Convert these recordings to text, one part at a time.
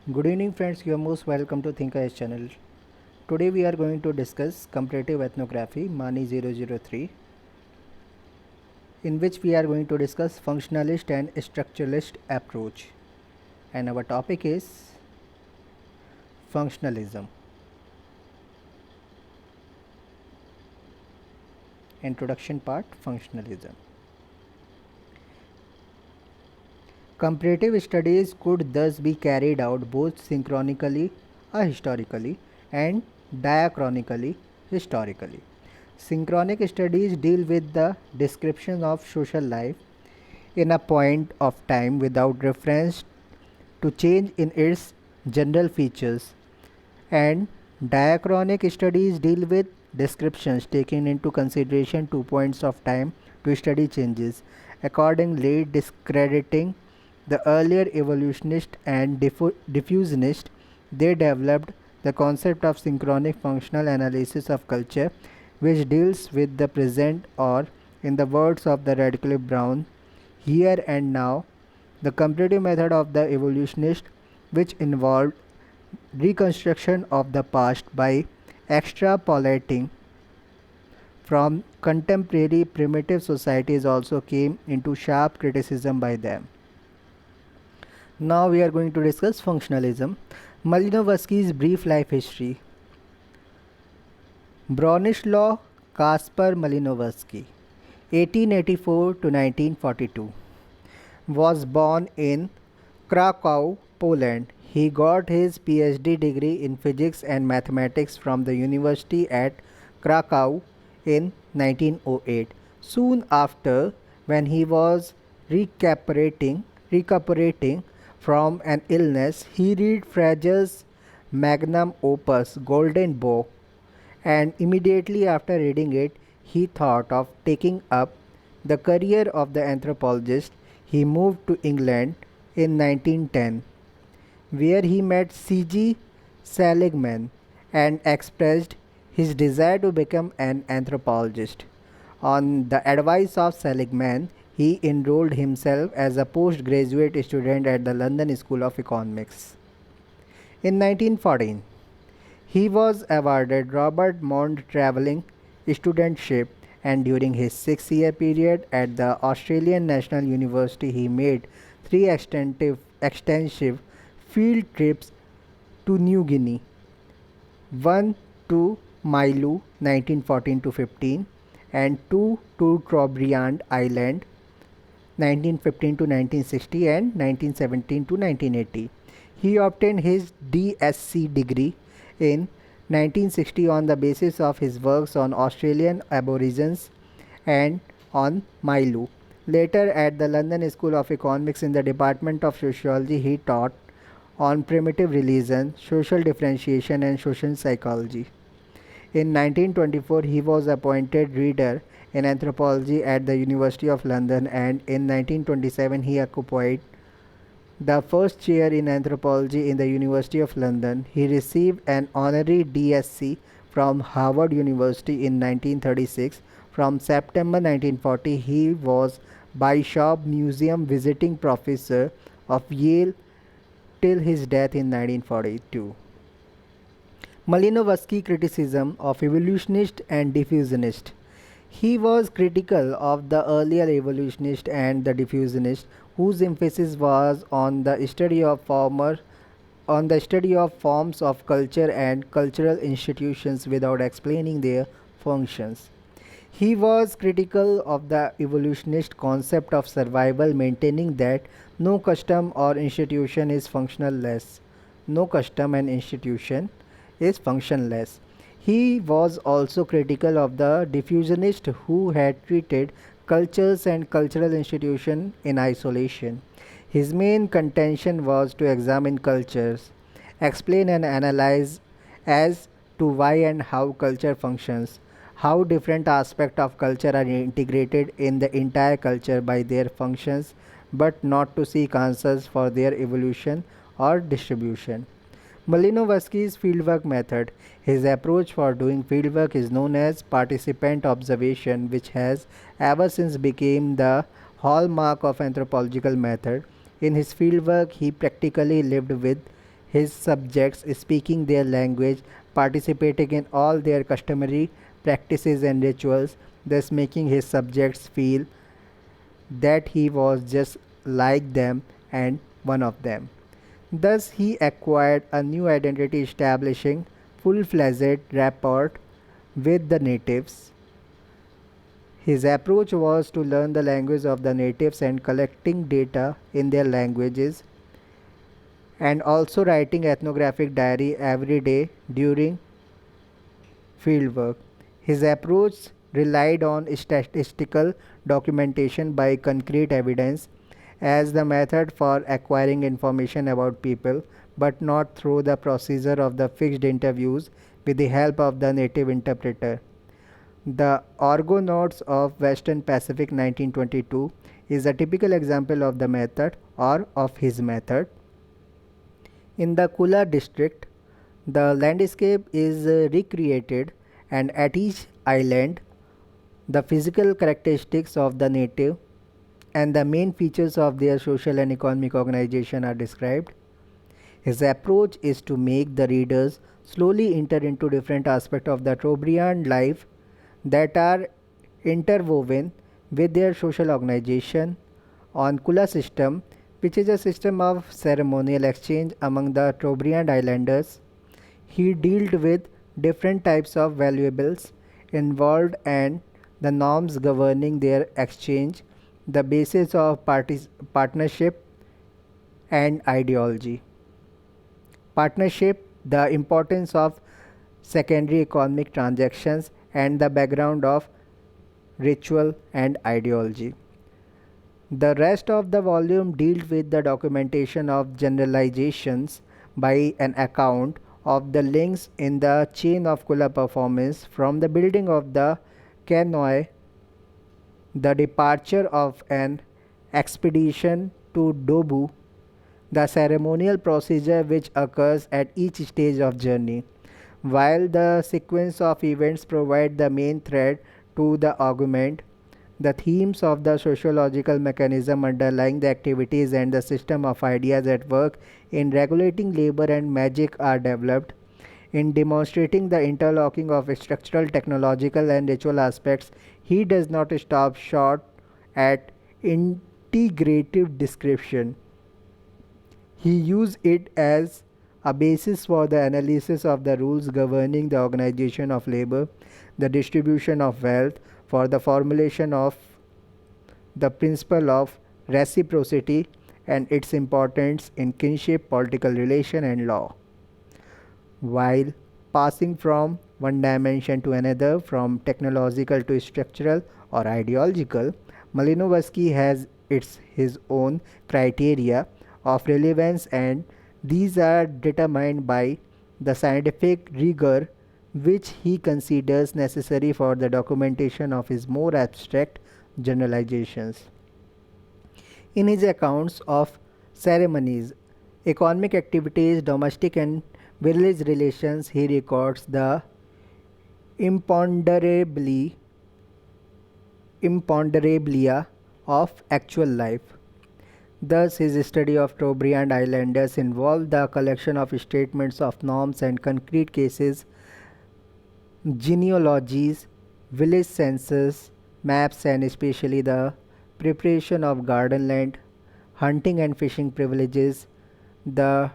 Good evening friends, you are most welcome to ThinkIS channel. Today we are going to discuss comparative ethnography Mani 003, in which we are going to discuss functionalist and structuralist approach, and our topic is functionalism. Introduction part: functionalism. Comparative studies could thus be carried out both synchronically, ahistorically, and diachronically, historically. Synchronic studies deal with the description of social life in a point of time without reference to change in its general features, and diachronic studies deal with descriptions taking into consideration 2 points of time to study changes, accordingly discrediting the earlier evolutionist and diffusionist. They developed the concept of synchronic functional analysis of culture, which deals with the present, or, in the words of the Radcliffe Brown, here and now. The comparative method of the evolutionist, which involved reconstruction of the past by extrapolating from contemporary primitive societies, also came into sharp criticism by them. Now we are going to discuss functionalism. Malinowski's brief life history. Bronislaw Kaspar Malinowski, 1884 to 1942, was born in Krakow, Poland. He got his PhD degree in physics and mathematics from the University at Krakow in 1908. Soon after, when he was recuperating from an illness, he read Fraser's magnum opus, Golden Bough, and immediately after reading it, he thought of taking up the career of the anthropologist. He moved to England in 1910, where he met C.G. Seligman and expressed his desire to become an anthropologist. On the advice of Seligman, he enrolled himself as a postgraduate student at the London School of Economics. In 1914, he was awarded Robert Mond Travelling Studentship, and during his 6-year period at the Australian National University, he made three extensive field trips to New Guinea, one to Mailu 1914 to 15, and two to Trobriand Island 1915 to 1960 and 1917 to 1980. He obtained his DSc degree in 1960 on the basis of his works on Australian Aborigines and on Mailu. Later, at the London School of Economics in the Department of Sociology, he taught on primitive religion, social differentiation, and social psychology. In 1924, he was appointed reader in anthropology at the University of London, and in 1927, he occupied the first chair in anthropology in the University of London. He received an honorary DSc from Harvard University in 1936. From September 1940, he was Bishop Museum visiting professor of Yale till his death in 1942. Malinowski criticism of evolutionist and diffusionist. He was critical of the earlier evolutionist and the diffusionist, whose emphasis was on the study of forms of culture and cultural institutions without explaining their functions. He was critical of the evolutionist concept of survival, maintaining that no custom or institution is functionless. No custom and institution is functionless. He was also critical of the diffusionists who had treated cultures and cultural institutions in isolation. His main contention was to examine cultures, explain and analyze as to why and how culture functions, how different aspects of culture are integrated in the entire culture by their functions, but not to seek answers for their evolution or distribution. Malinowski's fieldwork method. His approach for doing fieldwork is known as participant observation, which has ever since become the hallmark of anthropological method. In his fieldwork, he practically lived with his subjects speaking their language, participating in all their customary practices and rituals, thus making his subjects feel that he was just like them and one of them. Thus, he acquired a new identity, establishing full-fledged rapport with the natives. His approach was to learn the language of the natives and collecting data in their languages, and also writing ethnographic diary every day during fieldwork. His approach relied on statistical documentation by concrete evidence as the method for acquiring information about people, but not through the procedure of the fixed interviews with the help of the native interpreter. The Argonauts of Western Pacific 1922 is a typical example of the method or of his method. In the Kula district, the landscape is recreated, and at each island, the physical characteristics of the native and the main features of their social and economic organization are described. His approach is to make the readers slowly enter into different aspects of the Trobriand life that are interwoven with their social organization on Kula system, which is a system of ceremonial exchange among the Trobriand islanders. He dealt with different types of valuables involved and the norms governing their exchange, the basis of partnership and ideology. Partnership, the importance of secondary economic transactions, and the background of ritual and ideology. The rest of the volume deals with the documentation of generalizations by an account of the links in the chain of Kula performance from the building of the canoe, the departure of an expedition to Dobu, the ceremonial procedure which occurs at each stage of journey, while the sequence of events provide the main thread to the argument. The themes of the sociological mechanism underlying the activities and the system of ideas at work in regulating labor and magic are developed. In demonstrating the interlocking of structural, technological, and ritual aspects, he does not stop short at integrative description. He used it as a basis for the analysis of the rules governing the organization of labor, the distribution of wealth, for the formulation of the principle of reciprocity and its importance in kinship, political relation, and law. While passing from one dimension to another, from technological to structural or ideological, Malinowski has his own criteria of relevance, and these are determined by the scientific rigor which he considers necessary for the documentation of his more abstract generalizations. In his accounts of ceremonies, economic activities, domestic and village relations, he records the imponderabilia of actual life. Thus, his study of Trobriand islanders involved the collection of statements of norms and concrete cases, genealogies, village census, maps, and especially the preparation of garden land, hunting and fishing privileges, the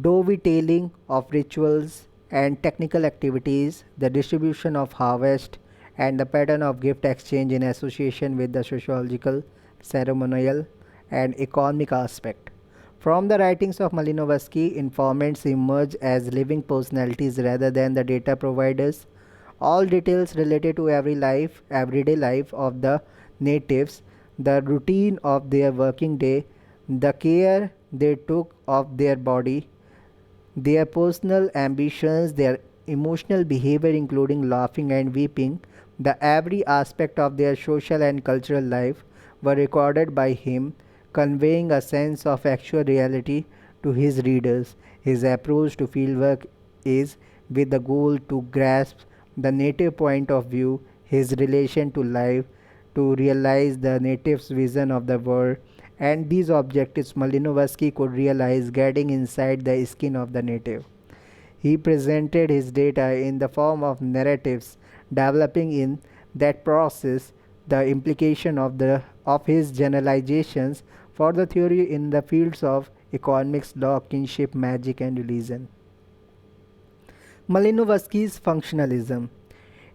dovetailing of rituals and technical activities, the distribution of harvest, and the pattern of gift exchange in association with the sociological, ceremonial, and economic aspect. From the writings of Malinowski, informants emerge as living personalities rather than the data providers. All details related to everyday life of the natives, the routine of their working day, the care they took of their body, their personal ambitions, their emotional behavior, including laughing and weeping, the every aspect of their social and cultural life, were recorded by him, conveying a sense of actual reality to his readers. His approach to fieldwork is with the goal to grasp the native point of view, his relation to life, to realize the native's vision of the world, and these objectives Malinowski could realize getting inside the skin of the native. He presented his data in the form of narratives, developing in that process the implication of his generalizations for the theory in the fields of economics, law, kinship, magic, and religion. Malinowski's functionalism.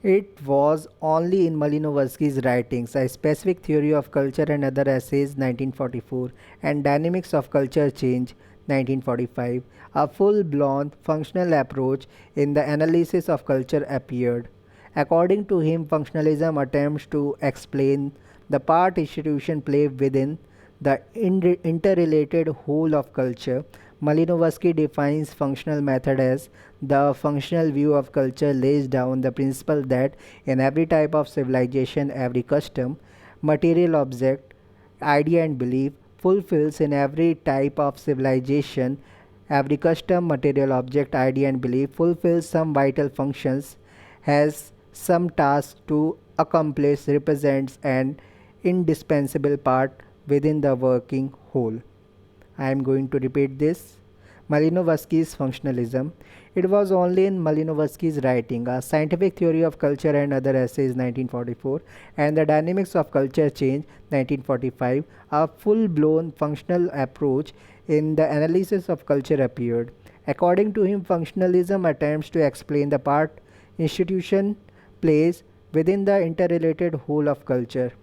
It was only in Malinowski's writings, A Specific Theory of Culture and Other Essays 1944 and Dynamics of Culture Change 1945, a full-blown functional approach in the analysis of culture appeared. According to him, functionalism attempts to explain the part institutions play within the interrelated whole of culture. Malinowski defines functional method as the functional view of culture lays down the principle that in every type of civilization, every custom, material object, idea and belief fulfills in every type of civilization, every custom, material object, idea and belief fulfills some vital functions, has some task to accomplish, represents an indispensable part within the working whole. I am going to repeat this. Malinowski's functionalism. It was only in Malinowski's writing, A Scientific Theory of Culture and Other Essays 1944 and The Dynamics of Culture Change 1945, a full-blown functional approach in the analysis of culture appeared. According to him, functionalism attempts to explain the part institution plays within the interrelated whole of culture.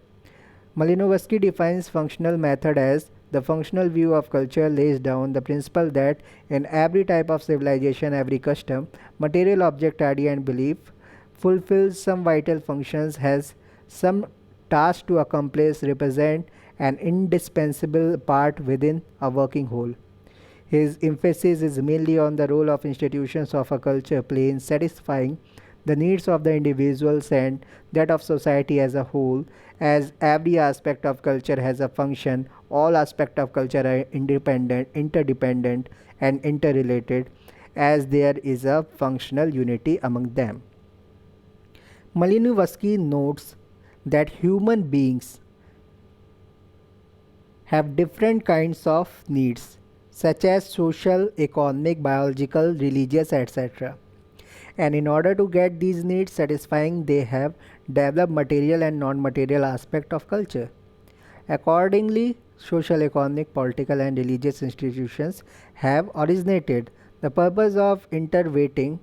Malinowski defines functional method as the functional view of culture lays down the principle that in every type of civilization, every custom, material object, idea, and belief fulfills some vital functions, has some task to accomplish, represent an indispensable part within a working whole. His emphasis is mainly on the role of institutions of a culture play in satisfying the needs of the individuals and that of society as a whole, as every aspect of culture has a function. All aspects of culture are independent, interdependent, and interrelated, as there is a functional unity among them. Malinowski notes that human beings have different kinds of needs, such as social, economic, biological, religious, etc. And in order to get these needs satisfying, they have developed material and non-material aspect of culture. Accordingly, social, economic, political, and religious institutions have originated. The purpose of interweaving,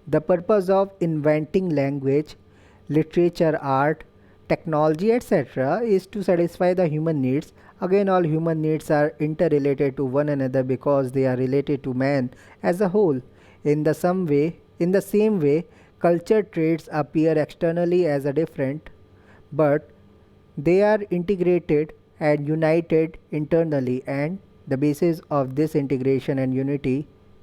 the purpose of inventing language, literature, art, technology, etc., is to satisfy the human needs. Again, all human needs are interrelated to one another because they are related to man as a whole. In the same way, culture traits appear externally as a different, but they are integrated and united internally, and the basis of this integration and unity